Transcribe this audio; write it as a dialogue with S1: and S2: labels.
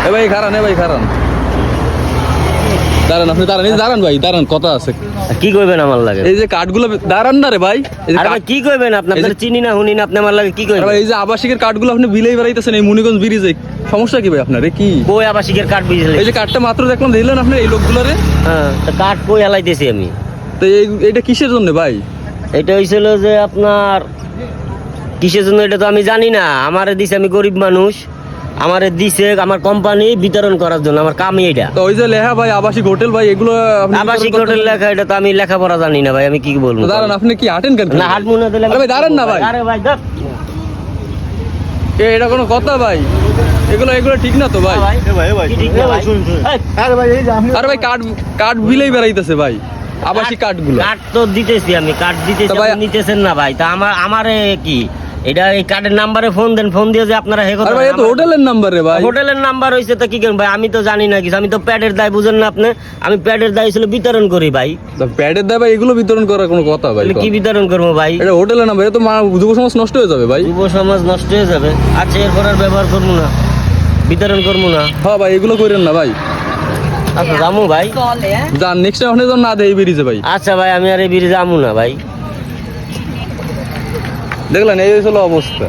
S1: এ ভাই খারান, দাঁড়ান, আপনি দাঁড়ান ভাই, দাঁড়ান, কথা আছে।
S2: কি কইবেন আমার লাগে?
S1: এই যে কার্ডগুলো দাঁড়ান না রে ভাই, এই যে
S2: আরে ভাই কি কইবেন? আপনাদের চিনি না হুনি না, আপনি আমার লাগে কি কইবেন?
S1: ভাই এই যে আবাসিকের কার্ডগুলো আপনি বিলেই বেড়াইতেছেন এই মুনিগঞ্জ ব্রিজে, সমস্যা কি ভাই আপনার? কি
S2: কই আবাসিকের কার্ড বুঝলে?
S1: এই যে কার্ডটা মাত্র দেখলাম, দিলেন আপনি এই লোকগুলোরে।
S2: হ্যাঁ, তো কার্ড কই হালাইতেছি আমি?
S1: তো এইটা কিসের জন্য ভাই?
S2: এটা হইছিল যে আপনার কিসের জন্য এটা তো আমি জানি না। আমারে দিছে, আমি গরিব মানুষ, আমারে দিছে আমার কোম্পানি বিতরণ করার জন্য, আমার কামই এটা।
S1: তো ওই যে লেখা ভাই আবাসিক হোটেল ভাই, এগুলো আপনি
S2: আবাসিক হোটেল লেখা, এটা তো আমি লেখাপড়া জানি না ভাই, আমি কি বলবো?
S1: দাঁড়ান, আপনি কি হাঁটেন কেন?
S2: না হাঁটবো না দিলে
S1: আরে ভাই দাঁড়ান না ভাই,
S2: আরে ভাই দেখ
S1: এটা কোনো কথা ভাই? এগুলো ঠিক না তো ভাই।
S2: কি ঠিক না ভাই? এই,
S1: আরে ভাই কার্ড বিলেই বেড়াইতেছে ভাই, আবাসিক কার্ডগুলো।
S2: কার্ড তো দিতেছি আমি, কার্ড দিতেছি,
S1: তো ভাই-
S2: আপনি নিতেছেন না ভাই। তা আমারে কি এটা এই কার্ডের নাম্বারে ফোন দেন, ফোন দিয়ে যে আপনারা হে
S1: আরে ভাই এ তো হোটেলের নাম্বার রে ভাই।
S2: হোটেলের নাম্বার হইছে তো কি করেন ভাই? আমি তো জানি না কিছু, আমি তো প্যাডের দায় বুঝেন না আপনি। আমি প্যাডের দায় ছিল বিতরণ করি ভাই।
S1: তো প্যাডের দেয় ভাই, এগুলো বিতরণ করার কোনো কথা ভাই?
S2: তাহলে কি বিতরণ করবো ভাই?
S1: এটা হোটেলের নাম্বার, এটা তো যুব সমাজ নষ্ট হয়ে যাবে ভাই।
S2: যুব সমাজ নষ্ট হয়ে যাবে। আচ্ছা এরপর আর ব্যবহার করবো না, বিতরণ করবো না।
S1: হ্যাঁ ভাই, এগুলো করেন না ভাই।
S2: আচ্ছা যামু ভাই,
S1: যান, নেক্সট টাইম আপনি যখন না দেয় বেরিয়েছে ভাই।
S2: আচ্ছা ভাই আমি আর এই বিড়ি যামু না ভাই।
S1: দেখলেন এই হলো অবস্থা।